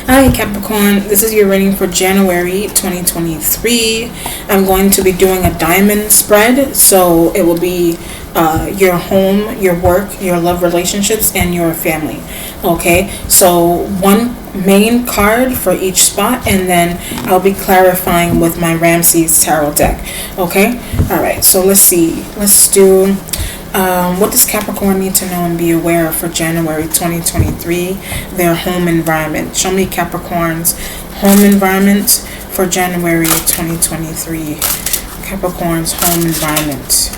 Hi Capricorn, this is your reading for January 2023. I'm going to be doing a diamond spread, so it will be your home, your work, your love relationships, and your family. Okay, so one main card for each spot, and then I'll be clarifying with my Ramses tarot deck. Okay, alright, so let's see. Let's do what does Capricorn need to know and be aware of for January 2023? Their home environment. Show me Capricorn's home environment for January 2023. Capricorn's home environment.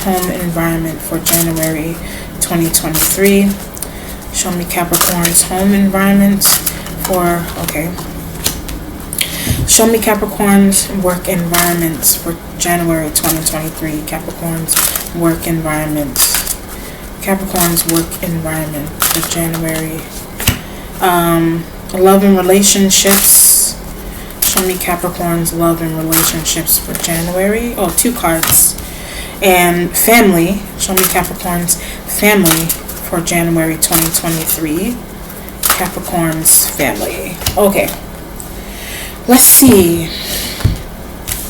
Home environment for January 2023. Show me Capricorn's home environment for, okay. Show me Capricorn's work environment for January 2023. Capricorn's work environment. Capricorn's work environment for January. Love and relationships. Show me Capricorn's love and relationships for January. Oh, two cards. And family. Show me Capricorn's family for January 2023. Capricorn's family. Okay. Let's see.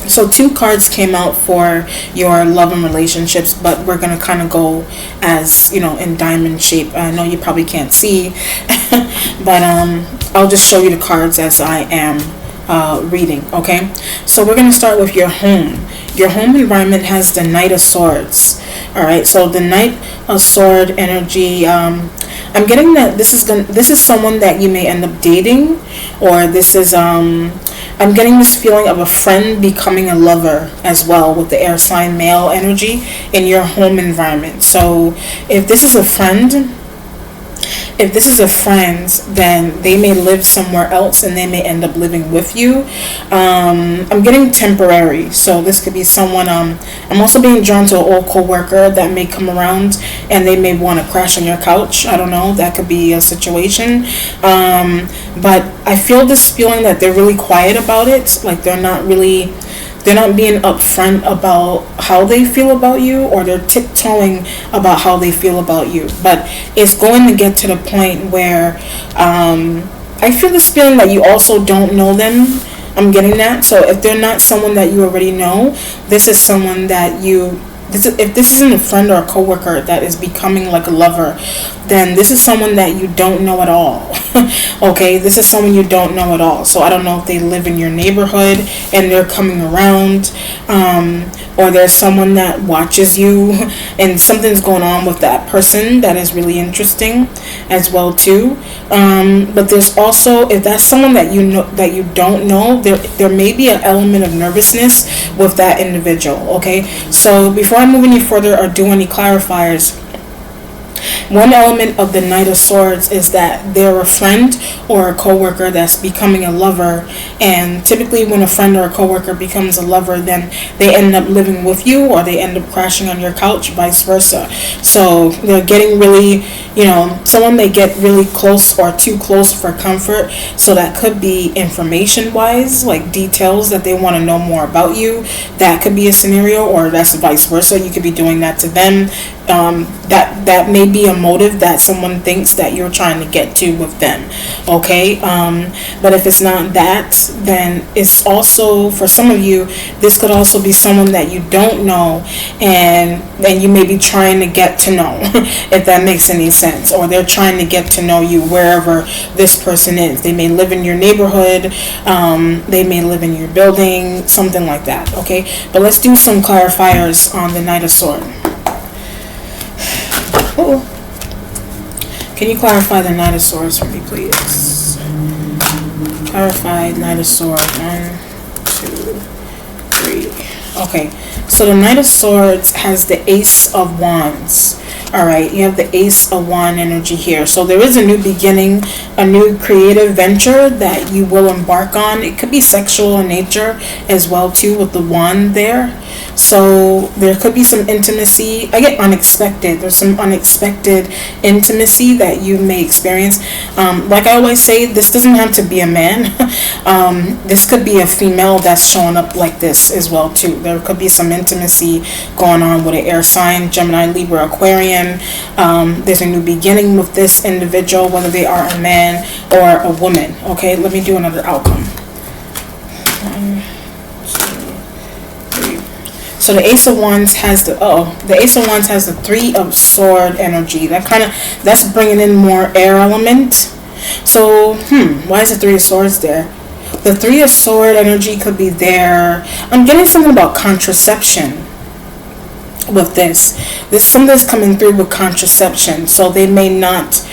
So two cards came out for your love and relationships, but we're going to kind of go as, you know, in diamond shape. I know you probably can't see, but I'll just show you the cards as I am reading, okay? So we're going to start with your home. Your home environment has the Knight of Swords. All right, so the Knight of Sword energy, I'm getting that this is someone that you may end up dating, or this is I'm getting this feeling of a friend becoming a lover as well with the air sign male energy in your home environment. So if this is a friend, then they may live somewhere else and they may end up living with you. I'm getting temporary, so this could be someone. I'm also being drawn to an old co-worker that may come around and they may want to crash on your couch. I don't know, that could be a situation. But I feel this feeling that they're really quiet about it, like they're not being upfront about how they feel about you, or they're tiptoeing about how they feel about you. But it's going to get to the point where I feel this feeling that you also don't know them. I'm getting that. So if they're not someone that you already know, this is someone that if this isn't a friend or a coworker that is becoming like a lover, then this is someone that you don't know at all. Okay, this is someone you don't know at all. So I don't know if they live in your neighborhood and they're coming around, or there's someone that watches you and something's going on with that person that is really interesting as well too. But there's also, if that's someone that you know that you don't know, there may be an element of nervousness with that individual. Okay, so before I move any further or do any clarifiers, one element of the Knight of Swords is that they're a friend or a coworker that's becoming a lover, and typically when a friend or a coworker becomes a lover, then they end up living with you or they end up crashing on your couch, vice versa. So they're getting really, someone may get really close or too close for comfort. So that could be information wise, like details that they want to know more about you. That could be a scenario, or that's vice versa. You could be doing that to them. That may be a motive that someone thinks that you're trying to get to with them. Okay, but if it's not that, then it's also, for some of you, this could also be someone that you don't know and you may be trying to get to know, if that makes any sense, or they're trying to get to know you wherever this person is. They may live in your neighborhood, they may live in your building, something like that. Okay, but let's do some clarifiers on the Knight of Swords. Uh-oh. Can you clarify the Knight of Swords for me, please? Clarify Knight of Swords. 1, 2, 3. Okay, so the Knight of Swords has the Ace of Wands. Alright, you have the Ace of Wands energy here. So there is a new beginning, a new creative venture that you will embark on. It could be sexual in nature as well too, with the wand there. So there could be some intimacy. I get unexpected. There's some unexpected intimacy that you may experience. Like I always say, this doesn't have to be a man. This could be a female that's showing up like this as well too. There could be some intimacy going on with an air sign, Gemini, Libra, Aquarian. There's a new beginning with this individual, whether they are a man or a woman. Okay, let me do another outcome. 1, 2, 3. So the Ace of Wands has the Ace of Wands has the Three of Sword energy. That's bringing in more air element. So why is the Three of Swords there? The Three of Sword energy could be there. I'm getting something about contraception with this. Something's coming through with contraception. So they may not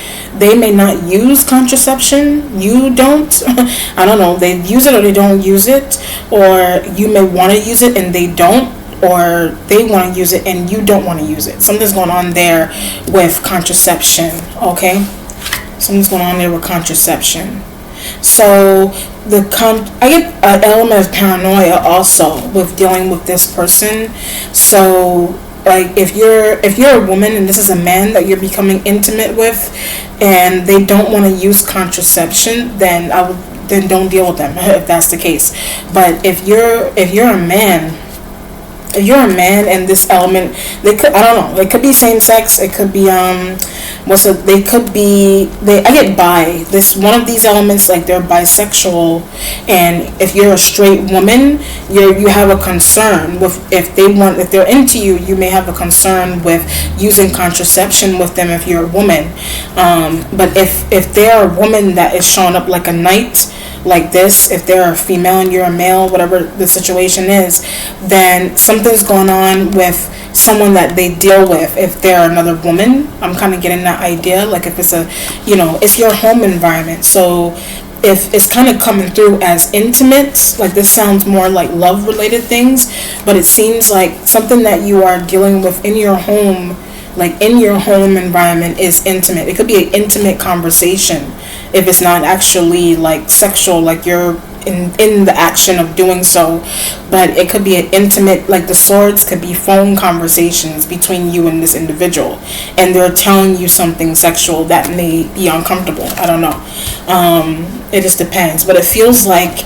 use contraception. You don't. I don't know. They use it or they don't use it, or you may want to use it and they don't, or they want to use it and you don't want to use it. Something's going on there with contraception. Okay, something's going on there with contraception. So I get an element of paranoia also with dealing with this person. So like if you're a woman and this is a man that you're becoming intimate with and they don't want to use contraception, then don't deal with them if that's the case. But if you're a man and this element, I don't know, it could be same sex, it could be I get bi. This one of these elements, like they're bisexual, and if you're a straight woman, you have a concern with if they're into you, you may have a concern with using contraception with them if you're a woman. But if they're a woman that is showing up like a knight, like this, if they're a female and you're a male, whatever the situation is, then something's going on with someone that they deal with. If they're another woman, I'm kind of getting that idea, like if it's it's your home environment. So if it's kind of coming through as intimate, like this sounds more like love related things, but it seems like something that you are dealing with in your home, like in your home environment, is intimate. It could be an intimate conversation if it's not actually like sexual, like you're in the action of doing so, but it could be an intimate, like the swords could be phone conversations between you and this individual, and they're telling you something sexual that may be uncomfortable. I don't know. It just depends, but it feels like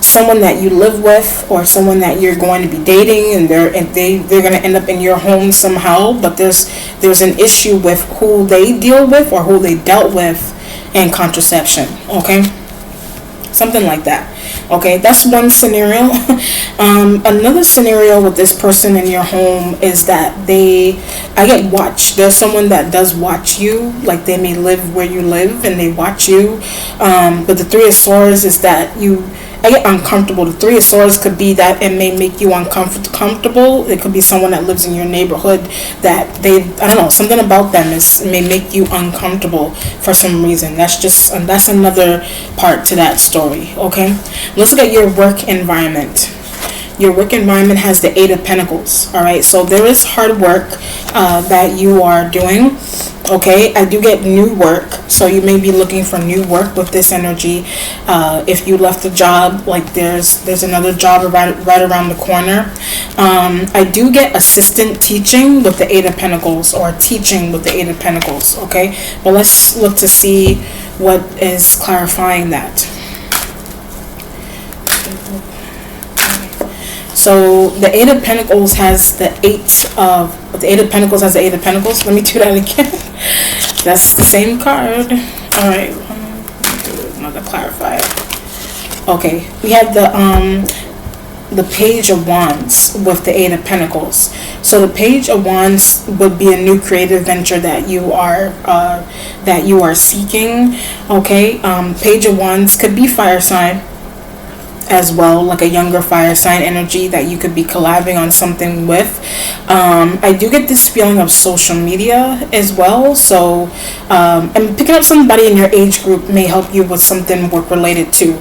someone that you live with or someone that you're going to be dating, and they're going to end up in your home somehow, but there's an issue with who they deal with or who they dealt with in contraception. Okay, something like that. Okay, that's one scenario. Another scenario with this person in your home is that I get watched. There's someone that does watch you, like they may live where you live and they watch you. But the Three of Swords is that I get uncomfortable. The Three of Swords could be that it may make you uncomfortable. It could be someone that lives in your neighborhood that I don't know, something about them may make you uncomfortable for some reason. That's another part to that story. Okay, let's look at your work environment. Your work environment has the Eight of Pentacles. All right, so there is hard work that you are doing. Okay, I do get new work, so you may be looking for new work with this energy. If you left a job, like there's another job right around the corner. I do get assistant teaching with the Eight of Pentacles, or teaching with the Eight of Pentacles. Okay, but let's look to see what is clarifying that. So the Eight of Pentacles has the Eight of Pentacles. Let me do that again. That's the same card. All right, do another clarifier. Okay, we have the Page of Wands with the Eight of Pentacles. So the Page of Wands would be a new creative venture that you are seeking. Okay, Page of Wands could be fire sign as well, like a younger fire sign energy that you could be collabing on something with. I do get this feeling of social media as well, so and picking up somebody in your age group may help you with something work related too.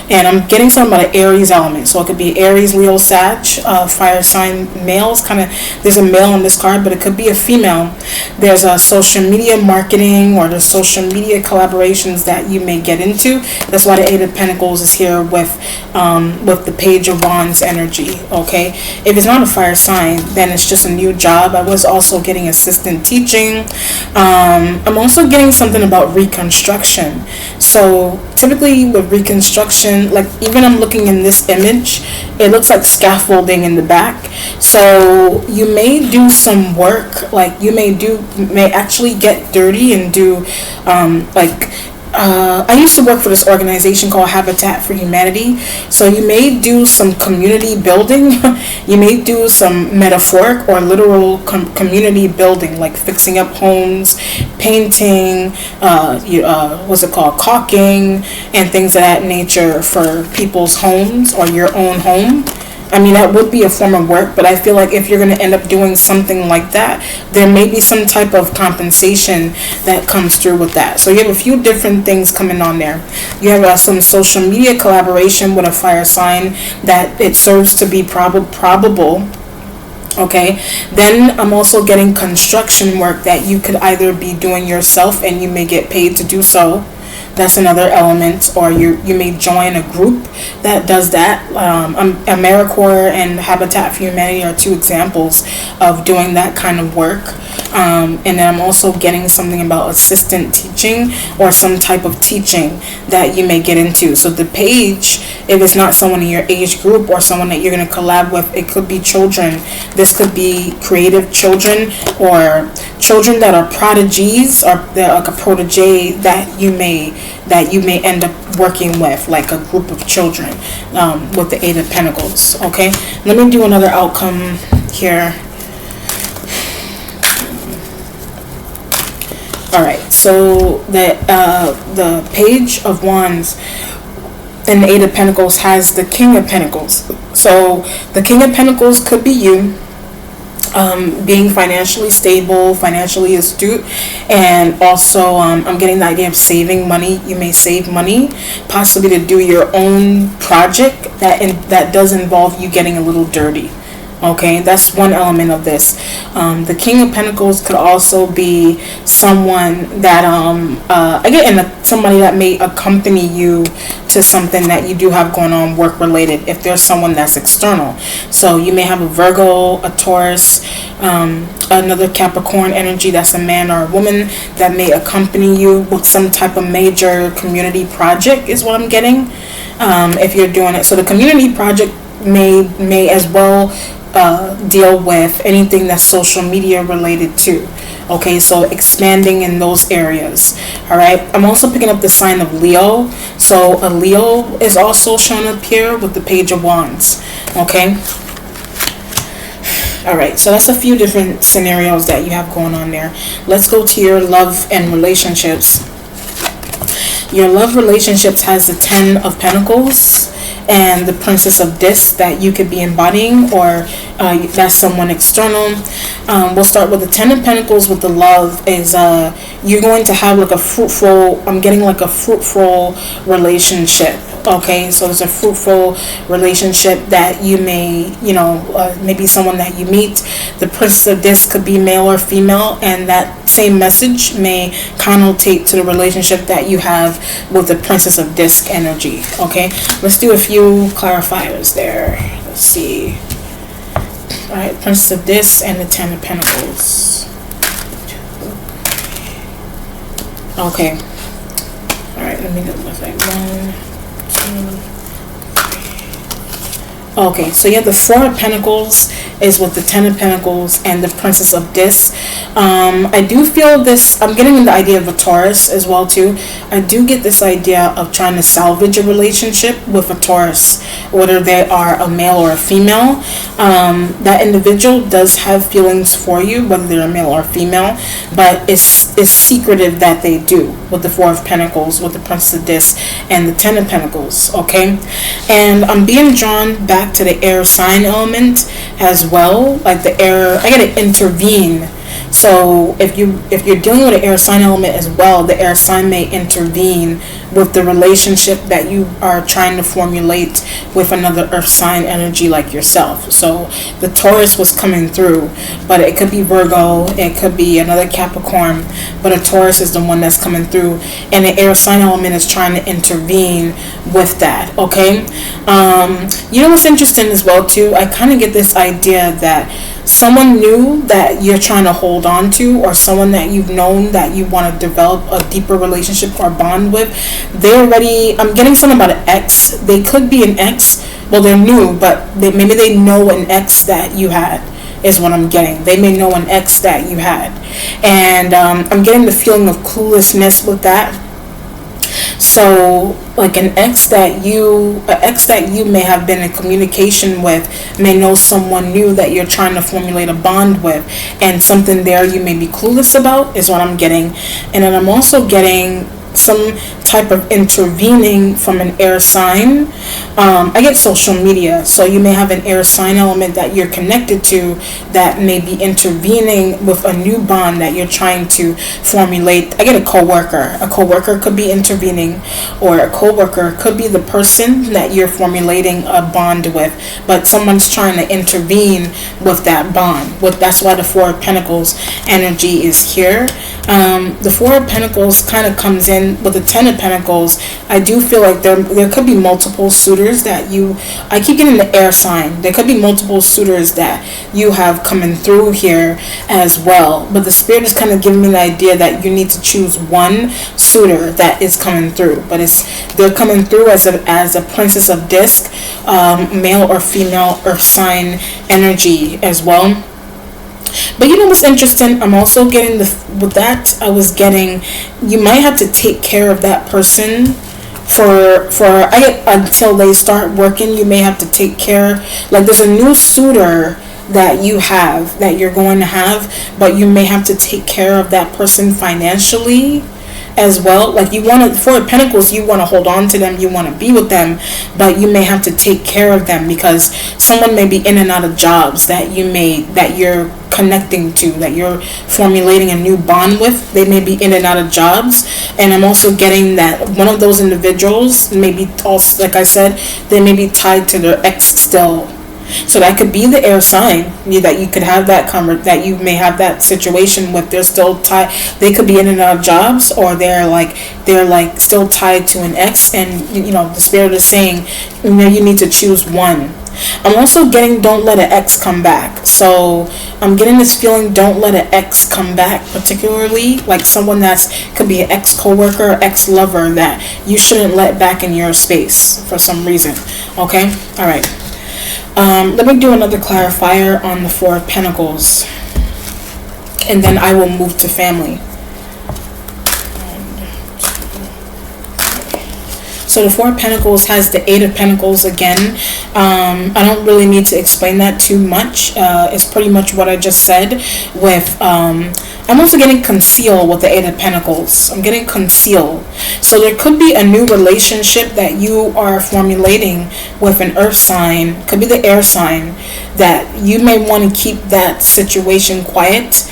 And I'm getting something about an Aries element, so it could be Aries, Leo, Sag, fire sign males. Kind of, there's a male on this card, but it could be a female. There's a social media marketing, or there's social media collaborations that you may get into. That's why the Eight of Pentacles is here with the Page of Wands energy. Okay, if it's not a fire sign, then it's just a new job. I was also getting assistant teaching. I'm also getting something about reconstruction. So typically with reconstruction, like even I'm looking in this image, it looks like scaffolding in the back. So you may do some work, like you may actually get dirty and do I used to work for this organization called Habitat for Humanity. So you may do some community building. You may do some metaphoric or literal community building, like fixing up homes, painting, what's it called, caulking, and things of that nature for people's homes or your own home. I mean, that would be a form of work, but I feel like if you're going to end up doing something like that, there may be some type of compensation that comes through with that. So you have a few different things coming on there. You have some social media collaboration with a fire sign that it serves to be probable. Okay, then I'm also getting construction work that you could either be doing yourself and you may get paid to do so. That's another element, or you may join a group that does that. AmeriCorps and Habitat for Humanity are two examples of doing that kind of work. And then I'm also getting something about assistant teaching or some type of teaching that you may get into. So the page, if it's not someone in your age group or someone that you're going to collab with, it could be children. This could be creative children or children that are prodigies, or they're like a protege that you may end up working with, like a group of children, with the Eight of Pentacles. Okay, let me do another outcome here. All right, so the Page of Wands and the Eight of Pentacles has the King of Pentacles. So the King of Pentacles could be you. Being financially stable, financially astute, and also I'm getting the idea of saving money. You may save money, possibly to do your own project that does involve you getting a little dirty. Okay, that's one element of this. The King of Pentacles could also be someone that somebody that may accompany you to something that you do have going on work related, if there's someone that's external. So you may have a Virgo, a Taurus, another Capricorn energy, that's a man or a woman that may accompany you with some type of major community project, is what I'm getting, if you're doing it. So the community project may as well deal with anything that's social media related too. Okay, so expanding in those areas. All right, I'm also picking up the sign of Leo. So a Leo is also shown up here with the Page of Wands. Okay, all right, so that's a few different scenarios that you have going on there. Let's go to your love and relationships. Your love relationships has the Ten of Pentacles and the Princess of Discs that you could be embodying, or that's someone external. We'll start with the Ten of Pentacles. With the love is you're going to have like a fruitful, I'm getting like a fruitful relationship. Okay, so it's a fruitful relationship that you may, maybe someone that you meet. The Princess of Discs could be male or female, and that same message may connotate to the relationship that you have with the Princess of Disc energy. Okay, let's do a few clarifiers there. Let's see. All right, Princess of Discs and the Ten of Pentacles. Okay. All right, let me do this like 1, 2, 3. Okay, so you have the Four of Pentacles is with the Ten of Pentacles and the Princess of Discs. I do feel this, I'm getting the idea of a Taurus as well too. I do get this idea of trying to salvage a relationship with a Taurus, whether they are a male or a female. That individual does have feelings for you, whether they're a male or a female, but it's secretive that they do, with the Four of Pentacles, with the Princess of Discs and the Ten of Pentacles. Okay, and I'm being drawn back to the air sign element as well, like the air, I gotta intervene. So if you're dealing with an air sign element as well, the air sign may intervene with the relationship that you are trying to formulate with another earth sign energy like yourself. So the Taurus was coming through, but it could be Virgo, it could be another Capricorn, but a Taurus is the one that's coming through, and the air sign element is trying to intervene with that. Okay, you know what's interesting as well too, I kind of get this idea that someone new that you're trying to hold on to, or someone that you've known that you want to develop a deeper relationship or bond with, they already, I'm getting something about an ex. They could be an ex, well, they're new, but maybe they know an ex that you had, is what I'm getting. They may know an ex that you had, and I'm getting the feeling of cluelessness with that. So like an ex that you may have been in communication with may know someone new that you're trying to formulate a bond with, and something there you may be clueless about is what I'm getting. And then I'm also getting some type of intervening from an air sign. I get social media, so you may have an air sign element that you're connected to that may be intervening with a new bond that you're trying to formulate. I get a coworker. A coworker could be intervening, or a coworker could be the person that you're formulating a bond with, but someone's trying to intervene with that bond. That's why the Four of Pentacles energy is here. The Four of Pentacles kind of comes in with the Ten of Pentacles. I do feel like there could be multiple suitors that I keep getting the air sign. There could be multiple suitors that you have coming through here as well. But the Spirit is kind of giving me the idea that you need to choose one suitor that is coming through. But they're coming through as a Princess of Disc, male or female earth sign energy as well. But you know what's interesting? I'm also getting I was getting, you might have to take care of that person until they start working. You may have to take care, like there's a new suitor that you're going to have, but you may have to take care of that person financially as well. Like Four of Pentacles, you want to hold on to them, you want to be with them, but you may have to take care of them because someone may be in and out of jobs that you're connecting to, that you're formulating a new bond with. They may be in and out of jobs. And I'm also getting that one of those individuals may be also, like I said, they may be tied to their ex still. So that could be the air sign that you could have that you may have that situation with. They're still tied. They could be in and out of jobs, or they're like still tied to an ex. And the Spirit is saying, you need to choose one. I'm also getting don't let an ex come back. So I'm getting this feeling don't let an ex come back, particularly like someone could be an ex coworker, ex lover that you shouldn't let back in your space for some reason. Okay, all right. Let me do another clarifier on the Four of Pentacles, and then I will move to family. So the Four of Pentacles has the Eight of Pentacles again. I don't really need to explain that too much. It's pretty much what I just said with... I'm also getting conceal with the Eight of Pentacles. I'm getting conceal. So there could be a new relationship that you are formulating with an earth sign. Could be the air sign that you may want to keep that situation quiet.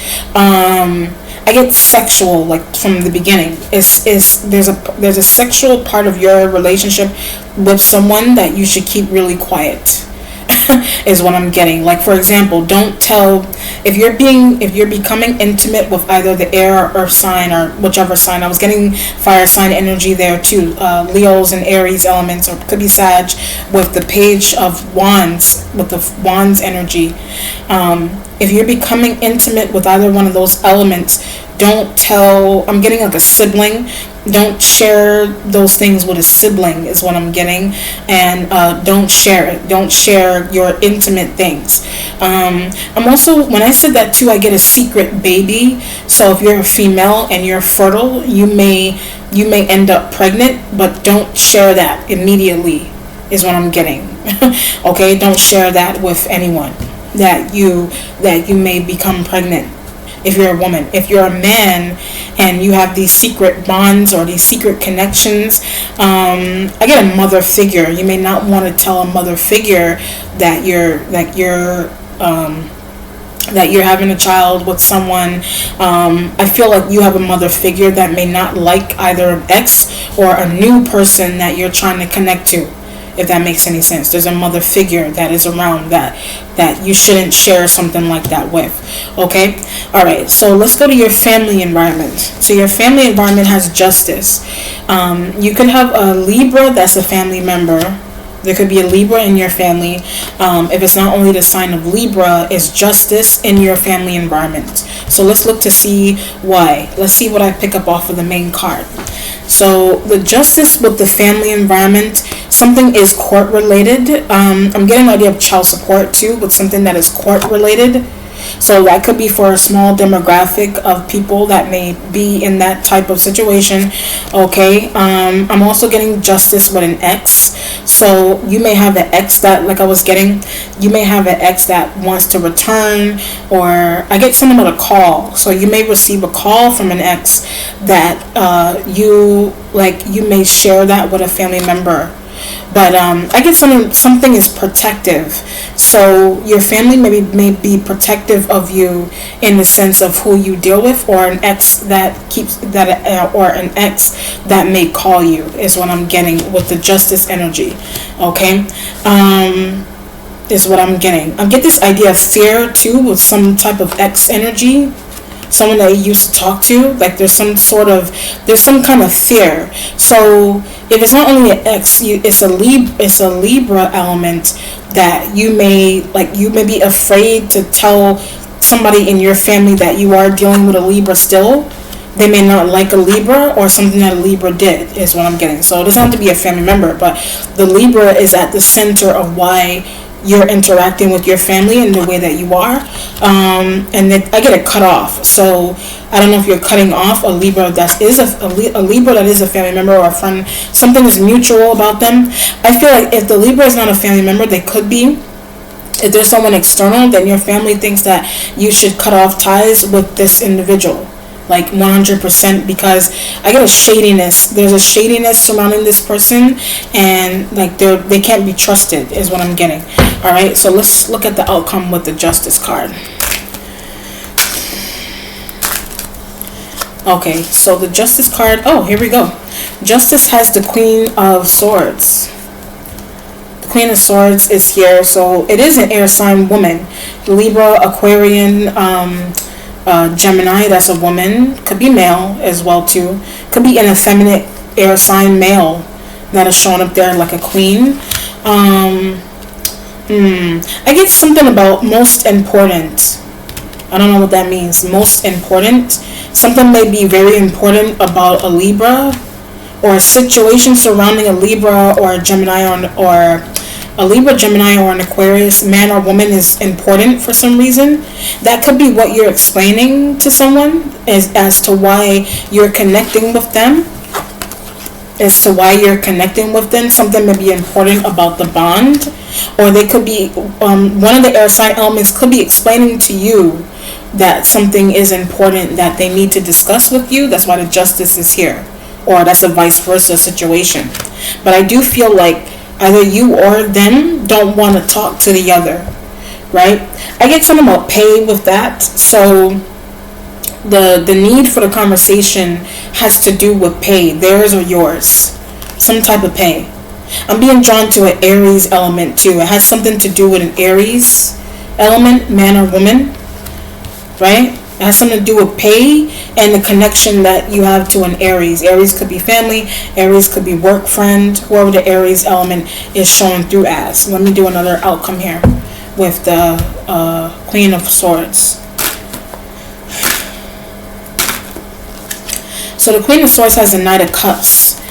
I get sexual, like from the beginning. There's a sexual part of your relationship with someone that you should keep really quiet. Is what I'm getting. Like for example, don't tell if you're becoming intimate with either the air or earth sign or whichever sign. I was getting fire sign energy there too. Leos and Aries elements, or could be Sag with the Page of Wands with the Wands energy. If you're becoming intimate with either one of those elements, don't tell. I'm getting like a sibling. Don't share those things with a sibling is what I'm getting. And don't share it. Don't share your intimate things. I'm also, when I said that too, I get a secret baby. So if you're a female and you're fertile, you may end up pregnant, but don't share that immediately is what I'm getting. Okay, don't share that with anyone that you may become pregnant. If you're a woman, if you're a man and you have these secret bonds or these secret connections, I get a mother figure. You may not want to tell a mother figure that you're having a child with someone. I feel like you have a mother figure that may not like either an ex or a new person that you're trying to connect to. If that makes any sense. There's a mother figure that is around that you shouldn't share something like that with. Okay? Alright, so let's go to your family environment. So your family environment has Justice. You could have a Libra that's a family member. There could be a Libra in your family. If it's not only the sign of Libra, it's Justice in your family environment. So let's look to see why. Let's see what I pick up off of the main card. So the Justice with the family environment, something is court related. I'm getting an idea of child support too, with something that is court related. So that could be for a small demographic of people that may be in that type of situation. Okay. I'm also getting justice with an X. So you may have an ex that, like I was getting, you may have an ex that wants to return, or I get something about a call. So you may receive a call from an ex that you may share that with a family member. But I get something is protective. So your family may be protective of you in the sense of who you deal with, or an ex that keeps that, or an ex that may call you, is what I'm getting with the justice energy. Okay. Is what I'm getting. I get this idea of fear too with some type of ex energy. Someone that you used to talk to, like there's some kind of fear. So if it's not only an ex, it's a Libra element that you may be afraid to tell somebody in your family that you are dealing with a Libra still. They may not like a Libra, or something that a Libra did, is what I'm getting. So it doesn't have to be a family member, but the Libra is at the center of why you're interacting with your family in the way that you are. And then I get a cut off. So I don't know if you're cutting off a Libra that is a Libra that is a family member or a friend. Something is mutual about them. I feel like if the Libra is not a family member, they could be. If there's someone external, then your family thinks that you should cut off ties with this individual. Like 100%, because I get a shadiness. There's a shadiness surrounding this person, and like they can't be trusted, is what I'm getting. All right, so let's look at the outcome with the Justice card. Okay, so the Justice card. Oh, here we go. Justice has the Queen of Swords. The Queen of Swords is here, so it is an air sign woman. Libra, Aquarian, Gemini, that's a woman. Could be male as well too. Could be an effeminate air sign male that is showing up there like a queen. I get something about most important. I don't know what that means. Most important. Something may be very important about a Libra, or a situation surrounding a Libra or a Gemini, or a Libra, Gemini, or an Aquarius, man or woman, is important for some reason. That could be what you're explaining to someone as to why you're connecting with them. Something may be important about the bond, or they could be one of the air sign elements could be explaining to you that something is important that they need to discuss with you. That's why the Justice is here, or that's a vice versa situation. But I do feel like either you or them don't want to talk to the other, right? I get something about pay with that. So the need for the conversation has to do with pay, theirs or yours, some type of pay. I'm being drawn to an Aries element too. It has something to do with an Aries element, man or woman, right? It has something to do with pay and the connection that you have to an Aries. Aries could be family. Aries could be work friend. Whoever the Aries element is showing through as. Let me do another outcome here with the Queen of Swords. So the Queen of Swords has a Knight of Cups.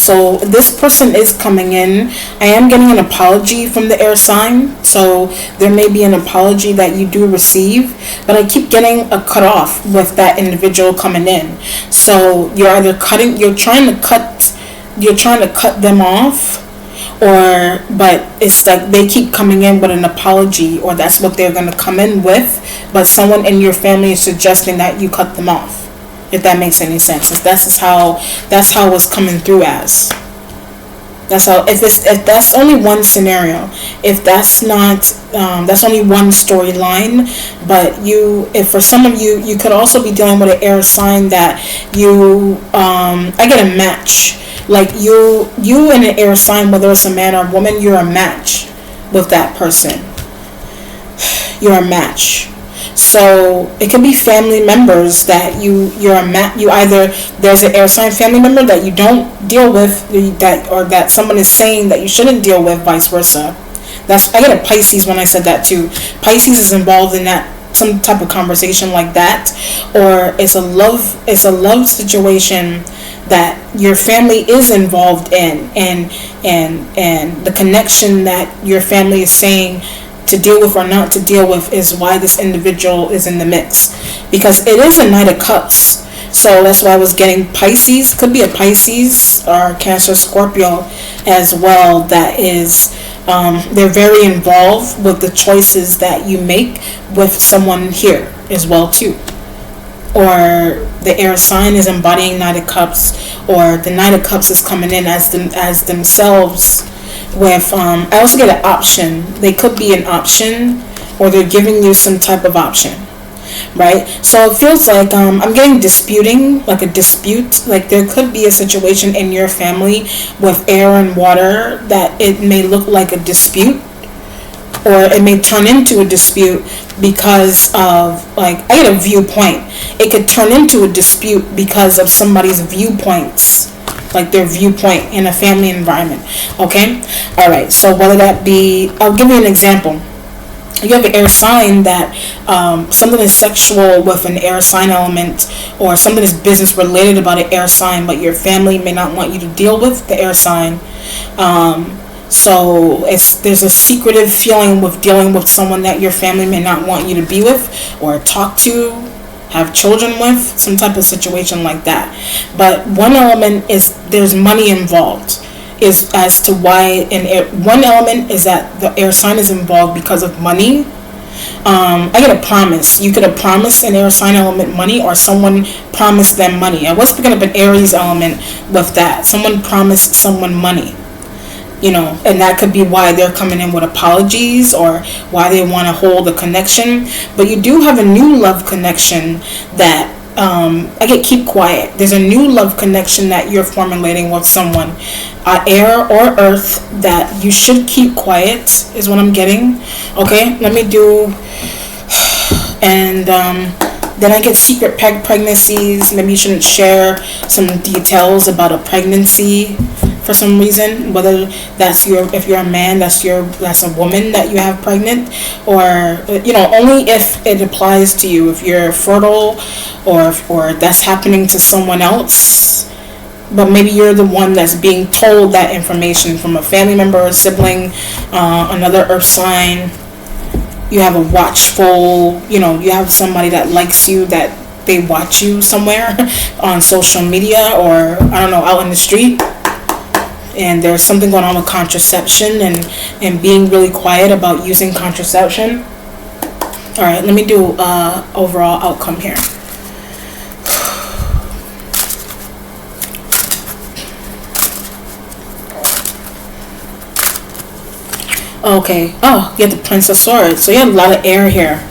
So this person is coming in. I am getting an apology from the air sign, so there may be an apology that you do receive, but I keep getting a cut off with that individual coming in. So you're either you're trying to cut them off, but it's like they keep coming in with an apology, or that's what they're going to come in with, but someone in your family is suggesting that you cut them off. If that makes any sense, that's how it's coming through as. That's how. If that's only one scenario, if that's not, that's only one storyline. But if for some of you, you could also be dealing with an air sign that I get a match. Like you and an air sign, whether it's a man or a woman, you're a match with that person. You're a match. So it could be family members that you're a you either there's an air sign family member that you don't deal with, that someone is saying that you shouldn't deal with, vice versa. I get a Pisces when I said that too. Pisces is involved in that, some type of conversation like that, or it's a love situation that your family is involved in, and the connection that your family is saying to deal with or not to deal with is why this individual is in the mix, because it is a Knight of Cups. So that's why I was getting Pisces. Could be a Pisces or Cancer, Scorpio as well. That is, they're very involved with the choices that you make with someone here as well too. Or the air sign is embodying Knight of Cups, or the Knight of Cups is coming in as themselves. With I also get an option. They could be an option, or they're giving you some type of option. Right, so it feels like I'm getting disputing, like a dispute. Like there could be a situation in your family with air and water that it may look like a dispute, or it may turn into a dispute because of, like, I get a viewpoint. It could turn into a dispute because of somebody's viewpoints, like their viewpoint in a family environment. Okay, all right. So whether that be, I'll give you an example. You have an air sign that something is sexual with an air sign element, or something is business related about an air sign, but your family may not want you to deal with the air sign. So there's a secretive feeling with dealing with someone that your family may not want you to be with or talk to, have children with, some type of situation like that. But one element is there's money involved. Is as to why one element is that the air sign is involved because of money. I get a promise. You could have promised an air sign element money, or someone promised them money. I was picking up an Aries element with that. Someone promised someone money, and that could be why they're coming in with apologies, or why they want to hold a connection. But you do have a new love connection that I get keep quiet. There's a new love connection that you're formulating with someone, air or earth, that you should keep quiet is what I'm getting. Okay, let me do, and then I get secret pregnancies. Maybe you shouldn't share some details about a pregnancy for some reason, whether that's if you're a man, that's a woman that you have pregnant, or only if it applies to you, if you're fertile, or that's happening to someone else, but maybe you're the one that's being told that information from a family member or sibling, another earth sign. You have a watchful, you have somebody that likes you, that they watch you somewhere on social media, or I don't know, out in the street. And there's something going on with contraception and being really quiet about using contraception. All right, let me do overall outcome here. Okay. Oh, you have the Prince of Swords. So you have a lot of air here.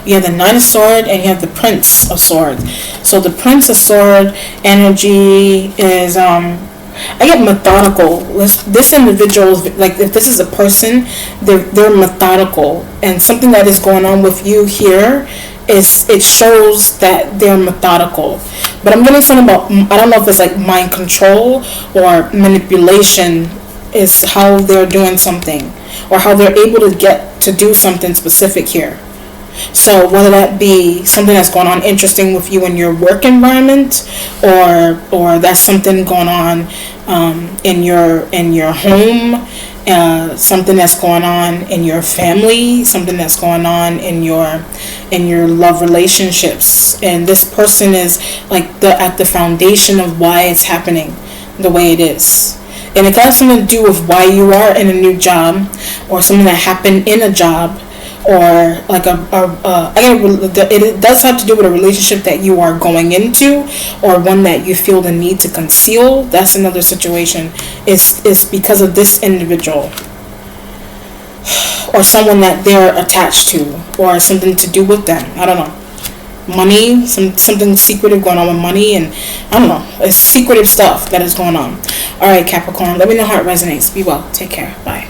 You have the Knight of Swords and you have the Prince of Swords. So the Prince of Swords energy is I get methodical. This individual, like, if this is a person, they're methodical, and something that is going on with you here it shows that they're methodical. But I'm getting something about, I don't know if it's like mind control or manipulation is how they're doing something, or how they're able to get to do something specific here. So whether that be something that's going on interesting with you in your work environment, or that's something going on in your home, something that's going on in your family, something that's going on in your love relationships, and this person is like at the foundation of why it's happening the way it is. And it has something to do with why you are in a new job, or something that happened in a job, or like it does have to do with a relationship that you are going into, or one that you feel the need to conceal. That's another situation. It's because of this individual, or someone that they're attached to, or something to do with them. I don't know. Money, something secretive going on with money, and I don't know. It's secretive stuff that is going on. All right, Capricorn, let me know how it resonates. Be well. Take care. Bye.